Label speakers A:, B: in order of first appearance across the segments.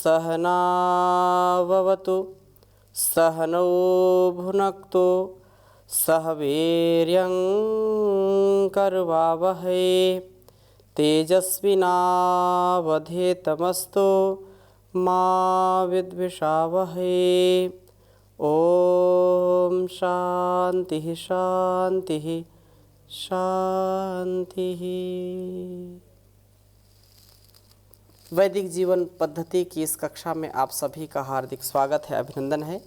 A: सहनाववतु सहनौ भुनक्तु सह वीर्यं करवावहै तेजस्विनावधीतमस्तु मा विद्विषावहै। ओम शांति शांति शांति। वैदिक जीवन पद्धति की इस कक्षा में आप सभी का हार्दिक स्वागत है, अभिनंदन है।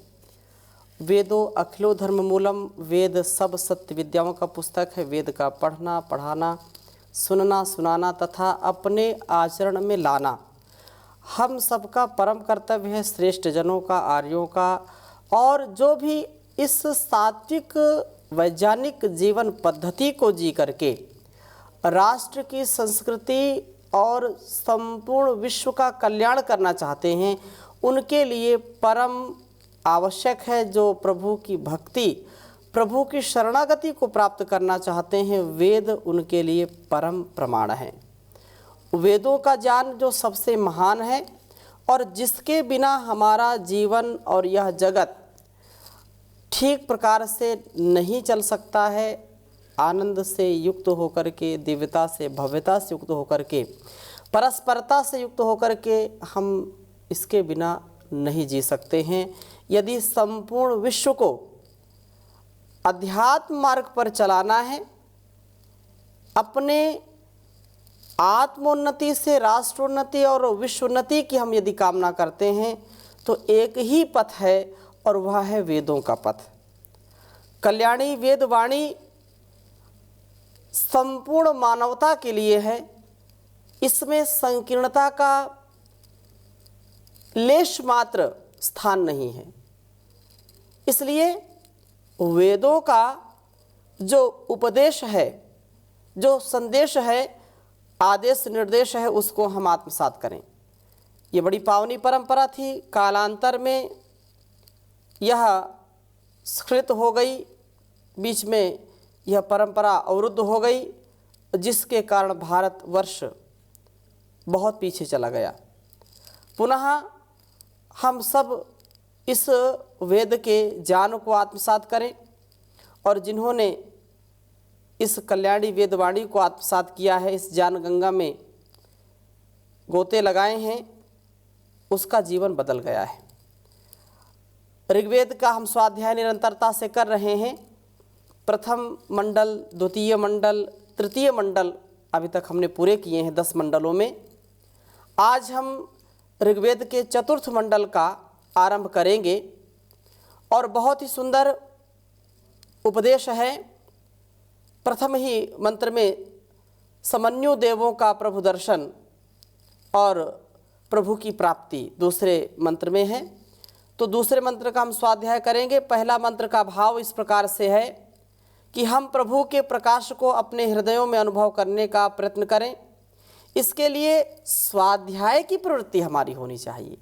A: वेदों अखिलो धर्म मूलम, वेद सब सत्य विद्याओं का पुस्तक है। वेद का पढ़ना, पढ़ाना, सुनना, सुनाना तथा अपने आचरण में लाना हम सबका परम कर्तव्य है, श्रेष्ठ जनों का, आर्यों का। और जो भी इस सात्विक वैज्ञानिक जीवन पद्धति को जी करके राष्ट्र की संस्कृति और संपूर्ण विश्व का कल्याण करना चाहते हैं, उनके लिए परम आवश्यक है। जो प्रभु की भक्ति, प्रभु की शरणागति को प्राप्त करना चाहते हैं, वेद उनके लिए परम प्रमाण है। वेदों का ज्ञान जो सबसे महान है और जिसके बिना हमारा जीवन और यह जगत ठीक प्रकार से नहीं चल सकता है, आनंद से युक्त होकर के, दिव्यता से, भव्यता से युक्त होकर के, परस्परता से युक्त होकर के हम इसके बिना नहीं जी सकते हैं। यदि संपूर्ण विश्व को अध्यात्म मार्ग पर चलाना है, अपने आत्मोन्नति से राष्ट्रोन्नति और विश्वोन्नति की हम यदि कामना करते हैं, तो एक ही पथ है और वह है वेदों का पथ। कल्याणी वेदवाणी संपूर्ण मानवता के लिए है। इसमें संकीर्णता का लेश मात्र स्थान नहीं है। इसलिए वेदों का जो उपदेश है, जो संदेश है, आदेश निर्देश है, उसको हम आत्मसात करें। ये बड़ी पावनी परंपरा थी। कालांतर में यह स्खलित हो गई, बीच में यह परंपरा अवरुद्ध हो गई, जिसके कारण भारतवर्ष बहुत पीछे चला गया। पुनः हम सब इस वेद के ज्ञान को आत्मसात करें और जिन्होंने इस कल्याणी वेदवाणी को आत्मसात किया है, इस ज्ञान गंगा में गोते लगाए हैं, उसका जीवन बदल गया है। ऋग्वेद का हम स्वाध्याय निरंतरता से कर रहे हैं। प्रथम मंडल, द्वितीय मंडल, तृतीय मंडल अभी तक हमने पूरे किए हैं 10 मंडलों में। आज हम ऋग्वेद के चतुर्थ मंडल का आरंभ करेंगे और बहुत ही सुंदर उपदेश है। प्रथम ही मंत्र में समन्यु देवों का प्रभु दर्शन और प्रभु की प्राप्ति दूसरे मंत्र में है। तो दूसरे मंत्र का हम स्वाध्याय करेंगे। पहला मंत्र का भाव इस प्रकार से है कि हम प्रभु के प्रकाश को अपने हृदयों में अनुभव करने का प्रयत्न करें। इसके लिए स्वाध्याय की प्रवृत्ति हमारी होनी चाहिए।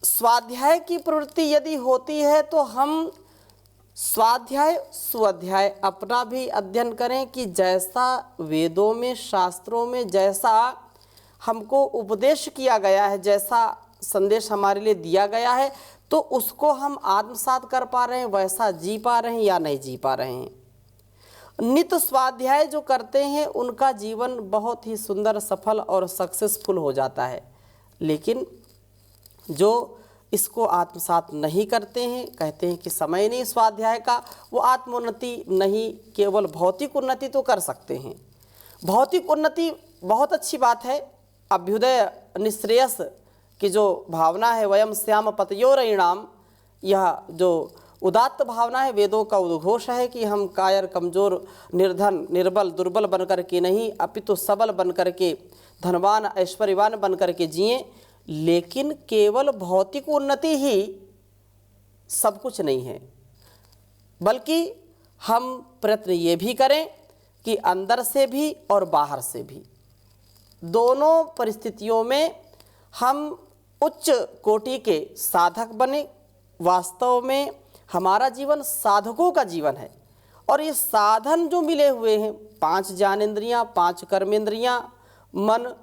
A: स्वाध्याय की प्रवृत्ति यदि होती है तो हम स्वाध्याय स्वाध्याय अपना भी अध्ययन करें कि जैसा वेदों में, शास्त्रों में जैसा हमको उपदेश किया गया है, जैसा संदेश हमारे लिए दिया गया है, तो उसको हम आत्मसात कर पा रहे हैं, वैसा जी पा रहे हैं या नहीं जी पा रहे हैं। नित्य स्वाध्याय जो करते हैं उनका जीवन बहुत ही सुंदर, सफल और सक्सेसफुल हो जाता है। लेकिन जो इसको आत्मसात नहीं करते हैं, कहते हैं कि समय नहीं स्वाध्याय का, वो आत्मोन्नति नहीं, केवल भौतिक उन्नति तो कर सकते हैं। भौतिक उन्नति बहुत अच्छी बात है। अभ्युदय निश्रेयस की जो भावना है, वयम श्याम पतयोरयिणाम, यह जो उदात्त भावना है, वेदों का उद्घोष है कि हम कायर, कमजोर, निर्धन, निर्बल, दुर्बल बनकर के नहीं, अपितु सबल बनकर के, धनवान, ऐश्वर्यवान बनकर के जिएं। लेकिन केवल भौतिक उन्नति ही सब कुछ नहीं है, बल्कि हम प्रयत्न ये भी करें कि अंदर से भी और बाहर से भी, दोनों परिस्थितियों में हम उच्च कोटि के साधक बने। वास्तव में हमारा जीवन साधकों का जीवन है और ये साधन जो मिले हुए हैं, 5 ज्ञानेंद्रियाँ, 5 कर्मेंद्रियाँ, मन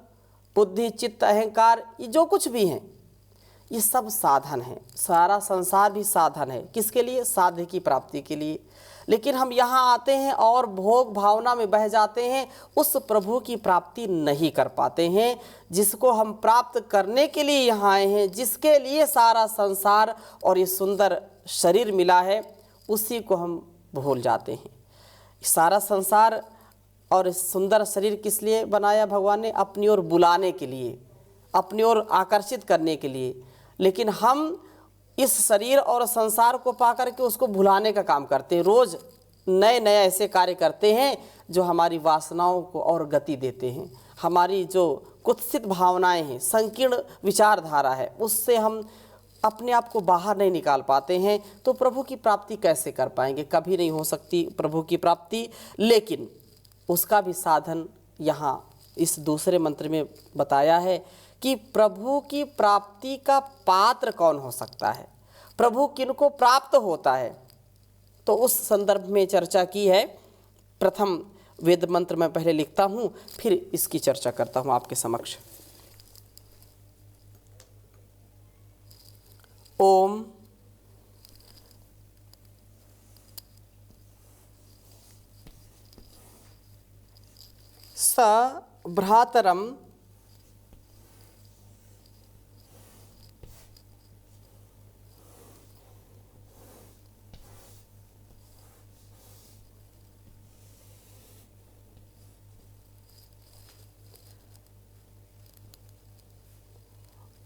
A: बुद्धि, चित्त, अहंकार, ये जो कुछ भी हैं ये सब साधन है। सारा संसार भी साधन है। किसके लिए? साध्य की प्राप्ति के लिए। लेकिन हम यहाँ आते हैं और भोग भावना में बह जाते हैं, उस प्रभु की प्राप्ति नहीं कर पाते हैं जिसको हम प्राप्त करने के लिए यहाँ आए हैं, जिसके लिए सारा संसार और ये सुंदर शरीर मिला है, उसी को हम भूल जाते हैं। सारा संसार और इस सुंदर शरीर किस लिए बनाया भगवान ने? अपनी ओर बुलाने के लिए, अपनी ओर आकर्षित करने के लिए। लेकिन हम इस शरीर और संसार को पाकर के उसको भुलाने का काम करते हैं। रोज़ नए नए ऐसे कार्य करते हैं जो हमारी वासनाओं को और गति देते हैं। हमारी जो कुत्सित भावनाएं हैं, संकीर्ण विचारधारा है, उससे हम अपने आप को बाहर नहीं निकाल पाते हैं। तो प्रभु की प्राप्ति कैसे कर पाएंगे? कभी नहीं हो सकती प्रभु की प्राप्ति। लेकिन उसका भी साधन यहाँ इस दूसरे मंत्र में बताया है कि प्रभु की प्राप्ति का पात्र कौन हो सकता है, प्रभु किनको प्राप्त होता है। तो उस संदर्भ में चर्चा की है। प्रथम वेद मंत्र मैं पहले लिखता हूँ, फिर इसकी चर्चा करता हूँ आपके समक्ष। ओम स भ्रातरम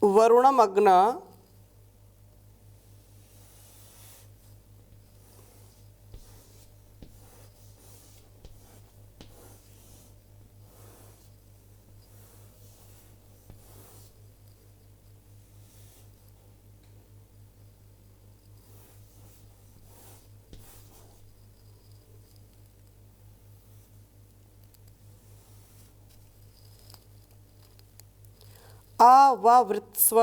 A: वरुणमग्न आवृत्स्व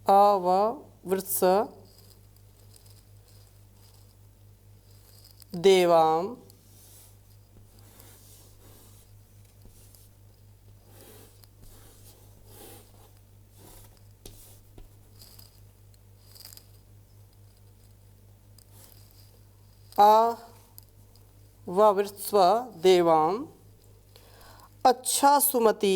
A: आवृत्स देवाम आवृत्स्व देवाम अच्छा सुमति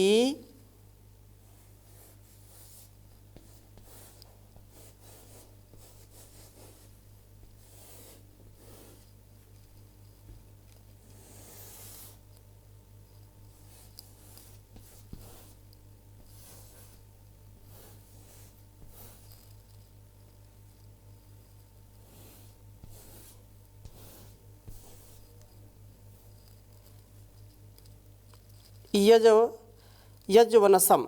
A: यजवनसम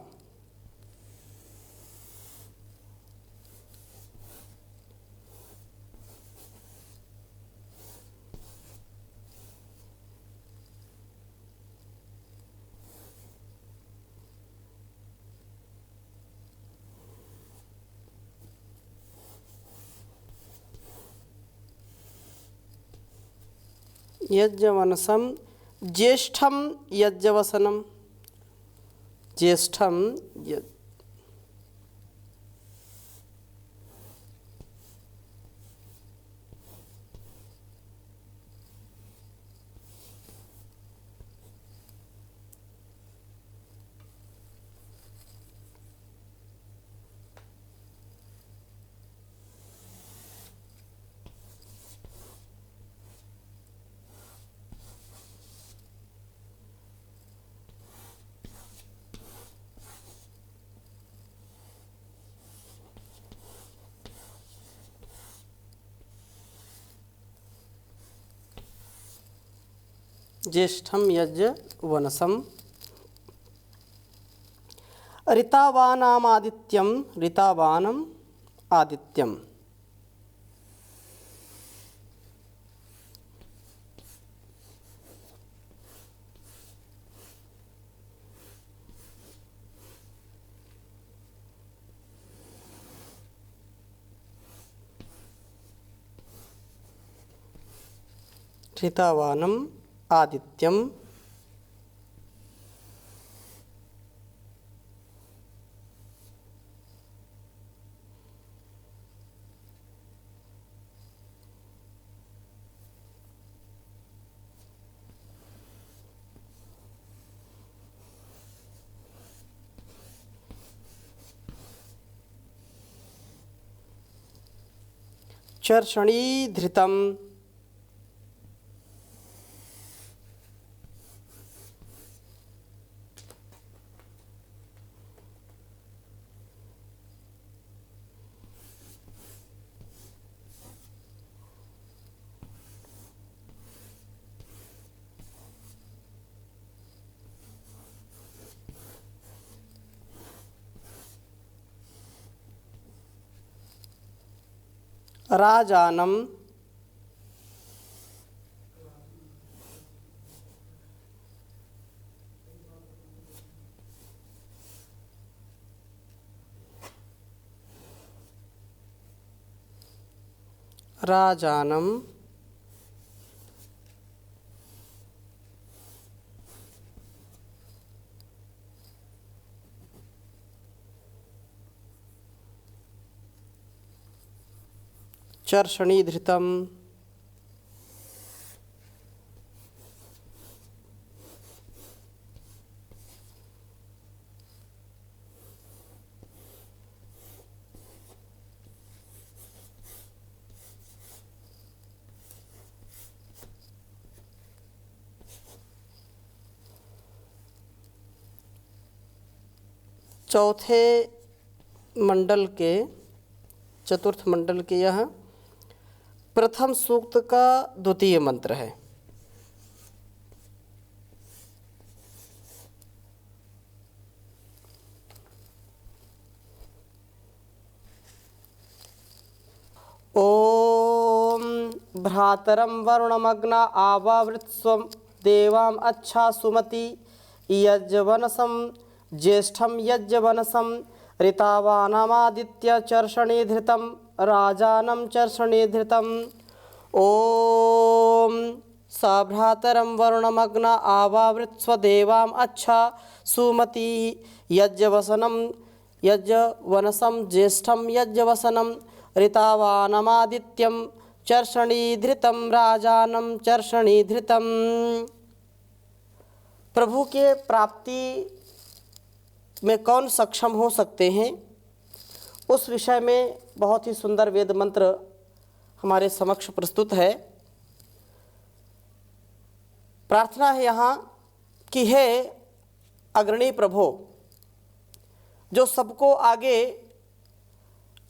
A: यज्ञवनसम ज्येष्ठम यज्ञवसनम ज्येष्ठम ज्येष्ठम यज्ञवनसम ऋतावानामादित्यम ऋतावानम आदित्यम। ऋतावानम आदित्यम चर्षणी धृतम राजानम राजानम चर्षणी धृतम चौथे मंडल के चतुर्थ मंडल के यह प्रथम सूक्त का द्वितीय मंत्र है। ओम भ्रातरम वरुणमग्न आवावृत्स्वं देवाम अच्छा सुमति यज्ञवनसं ज्येष्ठम यज्ञवनसं ऋतावानमादित्य चर्षणी धृतम राजानं चर्षणी धृतम। ओम सभ्रातरं वरुणमग्न आवावृत्स्व देवाम अच्छा सुमति यज्ञवसनं यज्ञवनसं ज्येष्ठं यज्ञवसनं ऋतावानमादित्यं चर्षणी धृतम राजानं चर्षणी धृतम। प्रभु के प्राप्ति में कौन सक्षम हो सकते हैं, उस विषय में बहुत ही सुंदर वेद मंत्र हमारे समक्ष प्रस्तुत है। प्रार्थना है यहाँ कि हे अग्रणी प्रभु, जो सबको आगे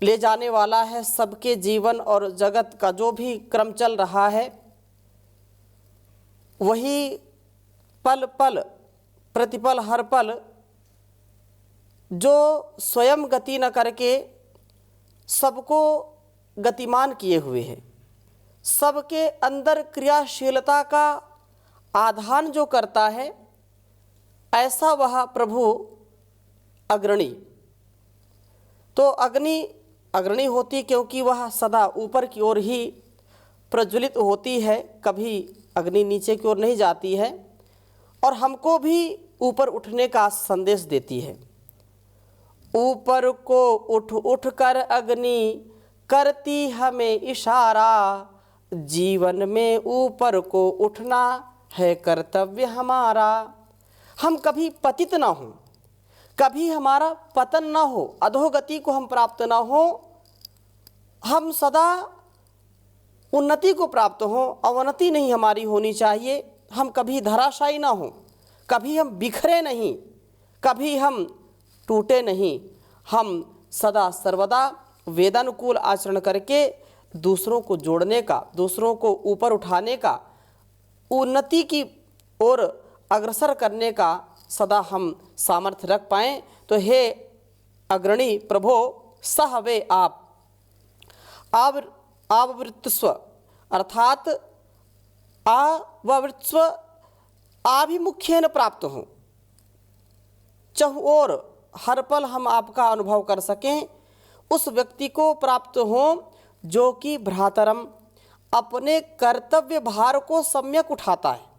A: ले जाने वाला है, सबके जीवन और जगत का जो भी क्रम चल रहा है, वही पल पल प्रतिपल हर पल जो स्वयं गति न करके सबको गतिमान किए हुए है, सबके अंदर क्रियाशीलता का आधान जो करता है, ऐसा वह प्रभु अग्रणी। तो अग्रणी होती क्योंकि वह सदा ऊपर की ओर ही प्रज्वलित होती है, कभी अग्नि नीचे की ओर नहीं जाती है, और हमको भी ऊपर उठने का संदेश देती है। ऊपर को उठ उठ कर अग्नि करती हमें इशारा, जीवन में ऊपर को उठना है कर्तव्य हमारा। हम कभी पतित ना हो, कभी हमारा पतन ना हो, अधोगति को हम प्राप्त ना हो, हम सदा उन्नति को प्राप्त हो, अवनति नहीं हमारी होनी चाहिए। हम कभी धराशायी ना हो, कभी हम बिखरे नहीं, कभी हम टूटे नहीं। हम सदा सर्वदा वेदानुकूल आचरण करके दूसरों को जोड़ने का, दूसरों को ऊपर उठाने का, उन्नति की ओर अग्रसर करने का सदा हम सामर्थ्य रख पाएँ। तो हे अग्रणी प्रभो, सह वे आप आवृत्स्व अर्थात आवृत्स्व आभिमुख्येन प्राप्त हों, चहुओर हर पल हम आपका अनुभव कर सकें, उस व्यक्ति को प्राप्त हों जो कि भ्रातरम अपने कर्तव्य भार को सम्यक उठाता है।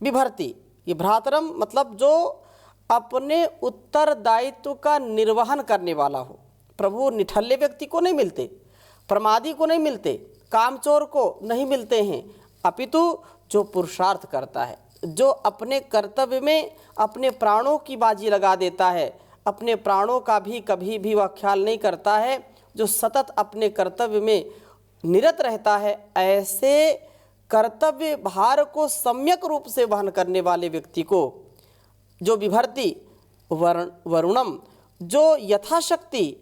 A: बिभर्ति, ये भ्रातरम मतलब जो अपने उत्तरदायित्व का निर्वहन करने वाला हो। प्रभु निठल्ले व्यक्ति को नहीं मिलते, प्रमादी को नहीं मिलते, कामचोर को नहीं मिलते हैं, अपितु जो पुरुषार्थ करता है, जो अपने कर्तव्य में अपने प्राणों की बाजी लगा देता है, अपने प्राणों का भी कभी भी वह ख्याल नहीं करता है, जो सतत अपने कर्तव्य में निरत रहता है, ऐसे कर्तव्य भार को सम्यक रूप से वहन करने वाले व्यक्ति को जो बिभर्ति वरुणम, जो यथाशक्ति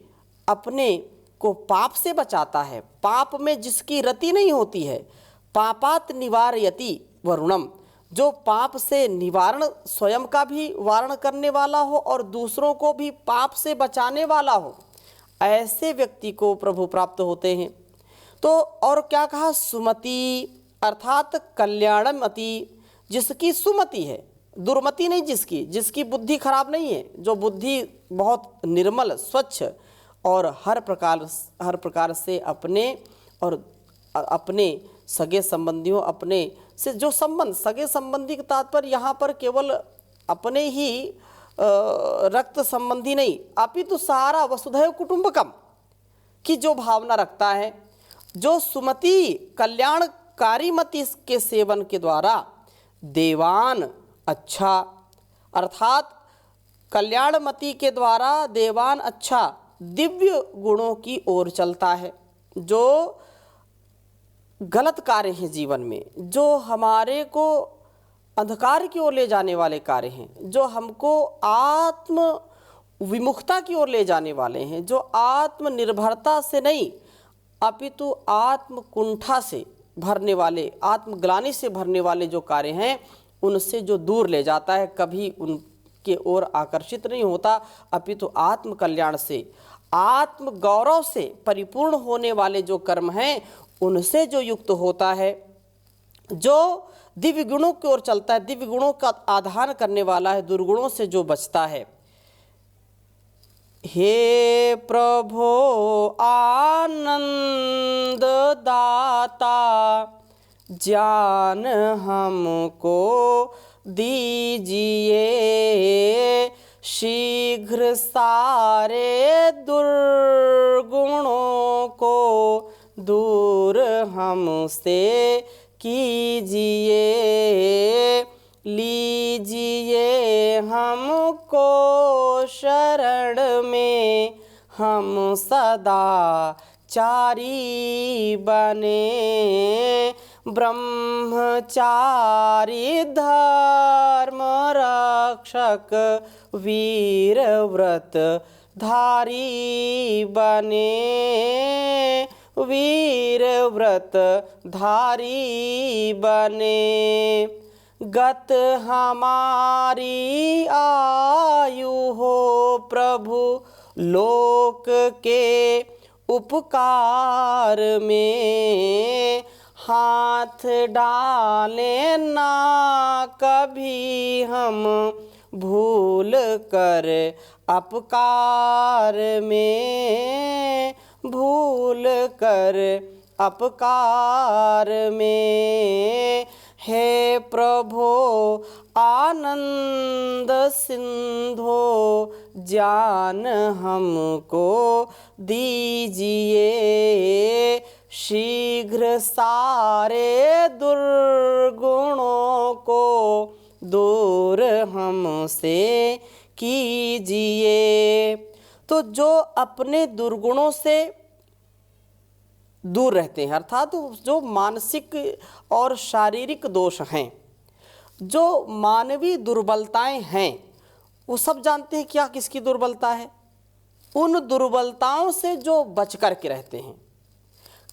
A: अपने को पाप से बचाता है, पाप में जिसकी रति नहीं होती है, पापात निवारयति वरुणम, जो पाप से निवारण स्वयं का भी वारण करने वाला हो और दूसरों को भी पाप से बचाने वाला हो, ऐसे व्यक्ति को प्रभु प्राप्त होते हैं। तो और क्या कहा, सुमति अर्थात कल्याणमति, जिसकी सुमति है, दुर्मति नहीं, जिसकी बुद्धि खराब नहीं है, जो बुद्धि बहुत निर्मल स्वच्छ और हर प्रकार से अपने और अपने सगे संबंधियों, अपने से जो संबंध, सगे संबंधी का तात्पर्य यहाँ पर केवल अपने ही रक्त संबंधी नहीं, अपितु सारा वसुधैव कुटुंबकम की जो भावना रखता है, जो सुमति कल्याणकारी मति के सेवन के द्वारा देवान अच्छा अर्थात कल्याणमति के द्वारा देवान अच्छा दिव्य गुणों की ओर चलता है। जो गलत कार्य हैं जीवन में, जो हमारे को अंधकार की ओर ले जाने वाले कार्य हैं, जो हमको आत्म विमुखता की ओर ले जाने वाले हैं, जो आत्मनिर्भरता से नहीं अपितु आत्मकुंठा से भरने वाले, आत्मग्लानि से भरने वाले जो कार्य हैं, उनसे जो दूर ले जाता है, कभी उनके ओर आकर्षित नहीं होता, अपितु आत्म कल्याण से, आत्म गौरव से परिपूर्ण होने वाले जो कर्म हैं, उनसे जो युक्त होता है, जो दिव्य गुणों की ओर चलता है, दिव्य गुणों का आधान करने वाला है, दुर्गुणों से जो बचता है। हे प्रभो आनंद दाता, ज्ञान हमको दीजिए, शीघ्र सारे दुर्गुणों को दूर हमसे कीजिए, लीजिए हमको शरण में, हम सदा चारी बने, ब्रह्मचारी धर्म रक्षक वीर व्रत धारी बने, वीर व्रत धारी बने। गत हमारी आयु हो प्रभु लोक के उपकार में, हाथ डाले ना कभी हम भूल कर अपकार में, भूल कर अपकार में। हे प्रभो आनंद सिंधो, ज्ञान हमको दीजिए, शीघ्र सारे दुर्गुणों को दूर हमसे कीजिए। तो जो अपने दुर्गुणों से दूर रहते हैं, अर्थात जो मानसिक और शारीरिक दोष हैं, जो मानवीय दुर्बलताएं हैं, वो सब जानते हैं क्या किसकी दुर्बलता है। उन दुर्बलताओं से जो बच कर के रहते हैं,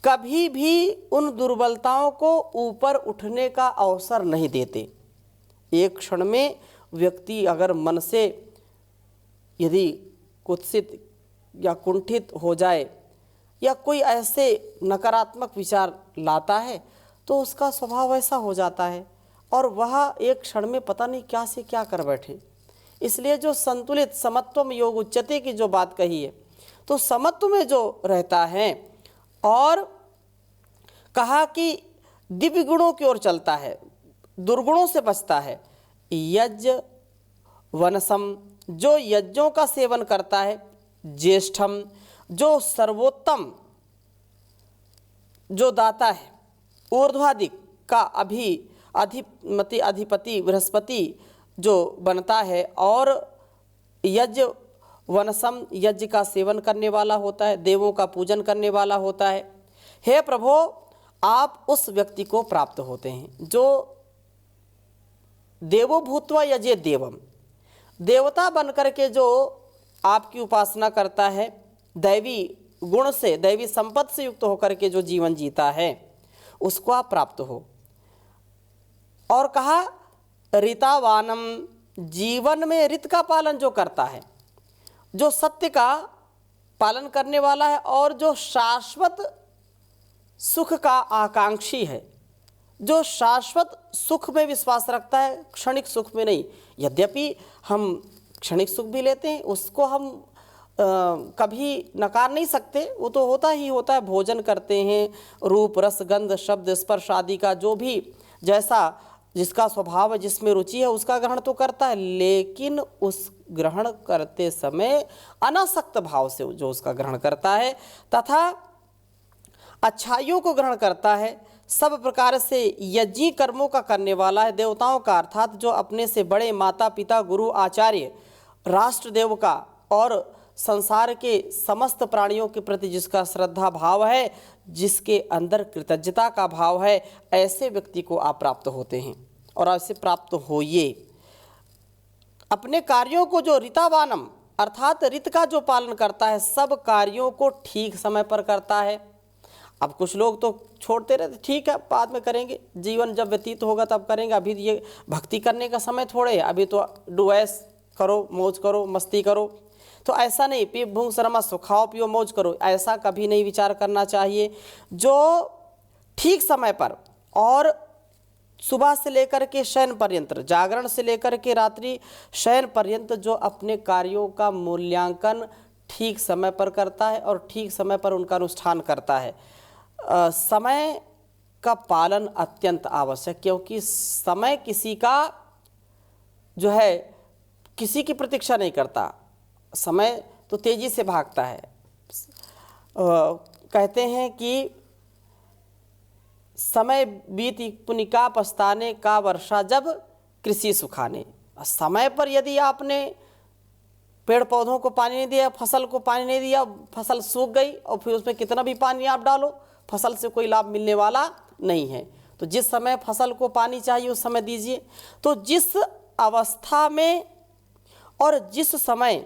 A: कभी भी उन दुर्बलताओं को ऊपर उठने का अवसर नहीं देते। एक क्षण में व्यक्ति अगर मन से यदि कुत्सित या कुंठित हो जाए या कोई ऐसे नकारात्मक विचार लाता है तो उसका स्वभाव ऐसा हो जाता है और वह एक क्षण में पता नहीं क्या से क्या कर बैठे। इसलिए जो संतुलित समत्वम योग उच्चते की जो बात कही है, तो समत्व में जो रहता है और कहा कि दिव्य गुणों की ओर चलता है, दुर्गुणों से बचता है। यज्ञ वनसम, जो यज्ञों का सेवन करता है। ज्येष्ठम, जो सर्वोत्तम जो दाता है। ऊर्ध्वाधिक का अधिपति बृहस्पति जो बनता है और यज्ञ वनसम, यज्ञ का सेवन करने वाला होता है, देवों का पूजन करने वाला होता है। हे प्रभो, आप उस व्यक्ति को प्राप्त होते हैं जो देवो भूत्वा यजे देवम, देवता बनकर के जो आपकी उपासना करता है, दैवी गुण से, दैवी संपत्ति से युक्त होकर के जो जीवन जीता है, उसको आप प्राप्त हो। और कहा ऋतावानम, जीवन में ऋत का पालन जो करता है, जो सत्य का पालन करने वाला है और जो शाश्वत सुख का आकांक्षी है, जो शाश्वत सुख में विश्वास रखता है, क्षणिक सुख में नहीं। यद्यपि हम क्षणिक सुख भी लेते हैं, उसको हम कभी नकार नहीं सकते, वो तो होता ही होता है। भोजन करते हैं, रूप रस गंध शब्द स्पर्श आदि का जो भी जैसा जिसका स्वभाव है, जिसमें रुचि है, उसका ग्रहण तो करता है, लेकिन उस ग्रहण करते समय अनासक्त भाव से जो उसका ग्रहण करता है तथा अच्छाइयों को ग्रहण करता है, सब प्रकार से यज्ञी कर्मों का करने वाला है। देवताओं का अर्थात जो अपने से बड़े माता पिता गुरु आचार्य राष्ट्र देव का और संसार के समस्त प्राणियों के प्रति जिसका श्रद्धा भाव है, जिसके अंदर कृतज्ञता का भाव है, ऐसे व्यक्ति को आप प्राप्त होते हैं और ऐसे प्राप्त होइए। अपने कार्यों को जो ऋतावानम अर्थात ऋत का जो पालन करता है, सब कार्यों को ठीक समय पर करता है। अब कुछ लोग तो छोड़ते रहते, ठीक है बाद में करेंगे, जीवन जब व्यतीत होगा तब करेंगे, अभी ये भक्ति करने का समय थोड़े है, अभी तो डुएस करो, मौज करो, मस्ती करो। तो ऐसा नहीं, पी भूंग शर्मा सो, खाओ पियो मौज करो, ऐसा कभी नहीं विचार करना चाहिए। जो ठीक समय पर और सुबह से लेकर के शयन पर्यंत, जागरण से लेकर के रात्रि शयन पर्यंत जो अपने कार्यों का मूल्यांकन ठीक समय पर करता है और ठीक समय पर उनका अनुष्ठान करता है। समय का पालन अत्यंत आवश्यक, क्योंकि समय किसी का जो है किसी की प्रतीक्षा नहीं करता, समय तो तेजी से भागता है। कहते हैं कि समय बीती पुनिका पछताने का वर्षा जब कृषि सुखाने। समय पर यदि आपने पेड़ पौधों को पानी नहीं दिया, फसल को पानी नहीं दिया, फसल सूख गई और फिर उसमें कितना भी पानी आप डालो, फसल से कोई लाभ मिलने वाला नहीं है। तो जिस समय फसल को पानी चाहिए उस समय दीजिए। तो जिस अवस्था में और जिस समय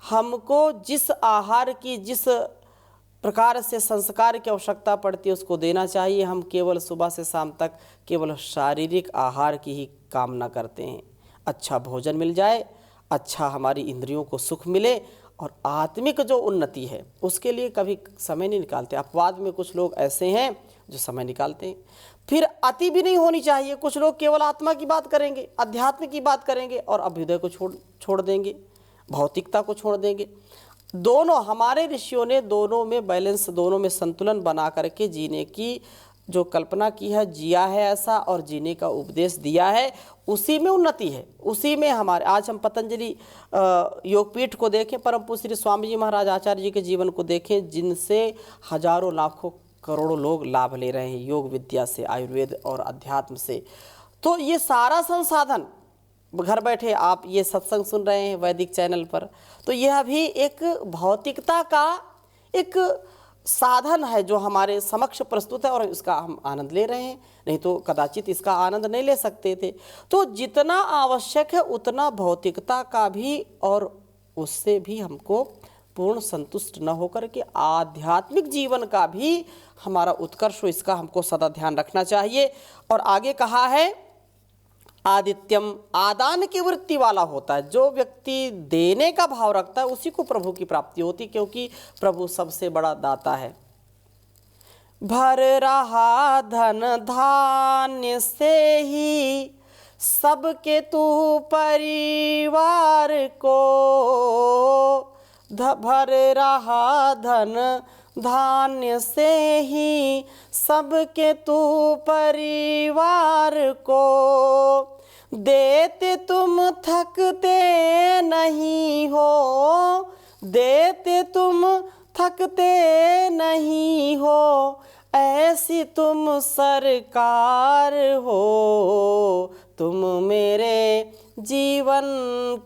A: हमको जिस आहार की, जिस प्रकार से संस्कार की आवश्यकता पड़ती है उसको देना चाहिए। हम केवल सुबह से शाम तक केवल शारीरिक आहार की ही कामना करते हैं। अच्छा भोजन मिल जाए, अच्छा हमारी इंद्रियों को सुख मिले और आत्मिक जो उन्नति है उसके लिए कभी समय नहीं निकालते। अपवाद में कुछ लोग ऐसे हैं जो समय निकालते हैं। फिर अति भी नहीं होनी चाहिए। कुछ लोग केवल आत्मा की बात करेंगे, अध्यात्म की बात करेंगे और अभ्युदय को छोड़ देंगे, भौतिकता को छोड़ देंगे। दोनों हमारे ऋषियों ने दोनों में बैलेंस, दोनों में संतुलन बना करके जीने की जो कल्पना की है, जिया है ऐसा और जीने का उपदेश दिया है। उसी में उन्नति है, उसी में हमारे आज हम पतंजलि योगपीठ को देखें, परम पूज्य श्री स्वामी जी महाराज आचार्य जी के जीवन को देखें, जिनसे हजारों लाखों करोड़ों लोग लाभ ले रहे हैं योग विद्या से, आयुर्वेद और अध्यात्म से। तो ये सारा संसाधन घर बैठे आप ये सत्संग सुन रहे हैं वैदिक चैनल पर, तो यह भी एक भौतिकता का एक साधन है जो हमारे समक्ष प्रस्तुत है और इसका हम आनंद ले रहे हैं, नहीं तो कदाचित इसका आनंद नहीं ले सकते थे। तो जितना आवश्यक है उतना भौतिकता का भी और उससे भी हमको पूर्ण संतुष्ट न होकर के आध्यात्मिक जीवन का भी हमारा उत्कर्ष हो, इसका हमको सदा ध्यान रखना चाहिए। और आगे कहा है आदित्यम आदान की वृत्ति वाला होता है। जो व्यक्ति देने का भाव रखता है उसी को प्रभु की प्राप्ति होती, क्योंकि प्रभु सबसे बड़ा दाता है। भर रहा धन धान्य से ही सबके तू परिवार को, भर रहा धन धान्य से ही सबके तू परिवार को, देते तुम थकते नहीं हो, देते तुम थकते नहीं हो, ऐसी तुम सरकार हो, तुम मेरे जीवन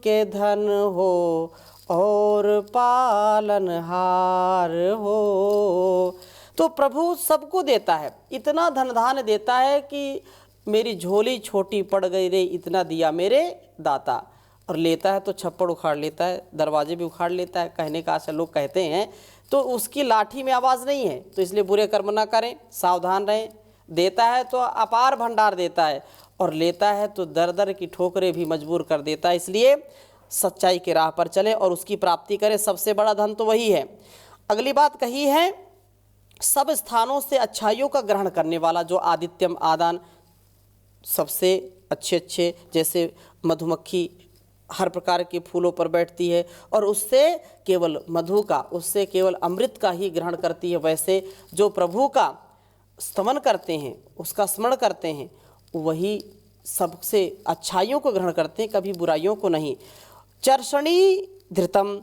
A: के धन हो और पालनहार हो। तो प्रभु सबको देता है, इतना धन धान्य देता है कि मेरी झोली छोटी पड़ गई रे, इतना दिया मेरे दाता। और लेता है तो छप्पड़ उखाड़ लेता है, दरवाजे भी उखाड़ लेता है। कहने का आशा लोग कहते हैं तो उसकी लाठी में आवाज़ नहीं है, तो इसलिए बुरे कर्म ना करें, सावधान रहें। देता है तो अपार भंडार देता है, और लेता है तो दर दर की ठोकरें भी मजबूर कर देता है। इसलिए सच्चाई के राह पर चले और उसकी प्राप्ति करें, सबसे बड़ा धन तो वही है। अगली बात कही है, सब स्थानों से अच्छाइयों का ग्रहण करने वाला, जो आदित्यम आदान, सबसे अच्छे अच्छे, जैसे मधुमक्खी हर प्रकार के फूलों पर बैठती है और उससे केवल मधु का, उससे केवल अमृत का ही ग्रहण करती है, वैसे जो प्रभु का स्तमन करते हैं, उसका स्मरण करते हैं, वही सबसे अच्छाइयों को ग्रहण करते हैं, कभी बुराइयों को नहीं। चर्षणी धृतम,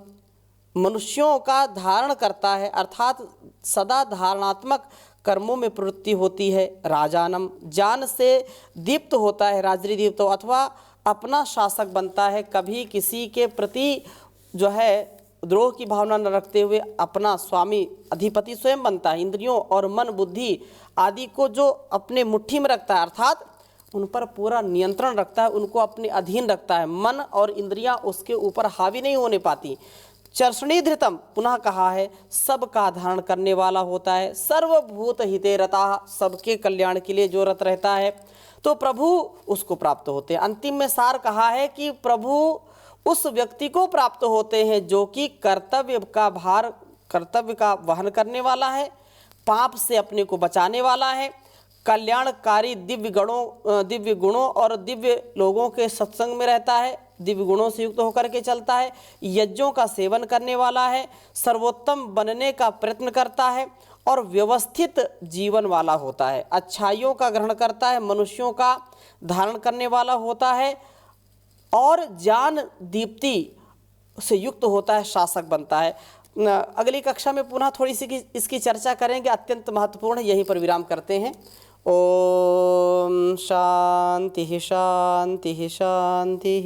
A: मनुष्यों का धारण करता है, अर्थात सदा धारणात्मक कर्मों में प्रवृत्ति होती है। राजानम, जान से दीप्त होता है, राजरी दीप्त हो, अथवा अपना शासक बनता है, कभी किसी के प्रति जो है द्रोह की भावना न रखते हुए अपना स्वामी अधिपति स्वयं बनता है। इंद्रियों और मन बुद्धि आदि को जो अपने मुट्ठी में रखता है, अर्थात उन पर पूरा नियंत्रण रखता है, उनको अपने अधीन रखता है, मन और इंद्रियां उसके ऊपर हावी नहीं होने पाती। चर्षणी धृतम, पुनः कहा है, सबका धारण करने वाला होता है। सर्वभूत हिते रता, सबके कल्याण के लिए जो रत रहता है, तो प्रभु उसको प्राप्त होते हैं। अंतिम में सार कहा है कि प्रभु उस व्यक्ति को प्राप्त होते हैं जो कि कर्तव्य का वहन करने वाला है, पाप से अपने को बचाने वाला है, कल्याणकारी दिव्य गुणों और दिव्य लोगों के सत्संग में रहता है, दिव्य गुणों से युक्त होकर के चलता है, यज्ञों का सेवन करने वाला है, सर्वोत्तम बनने का प्रयत्न करता है और व्यवस्थित जीवन वाला होता है, अच्छाइयों का ग्रहण करता है, मनुष्यों का धारण करने वाला होता है और ज्ञान दीप्ति से युक्त होता है, शासक बनता है। अगली कक्षा में पुनः थोड़ी सी इसकी चर्चा करेंगे, अत्यंत महत्वपूर्ण है। यहीं पर विराम करते हैं। ओम शांति शांति शांति।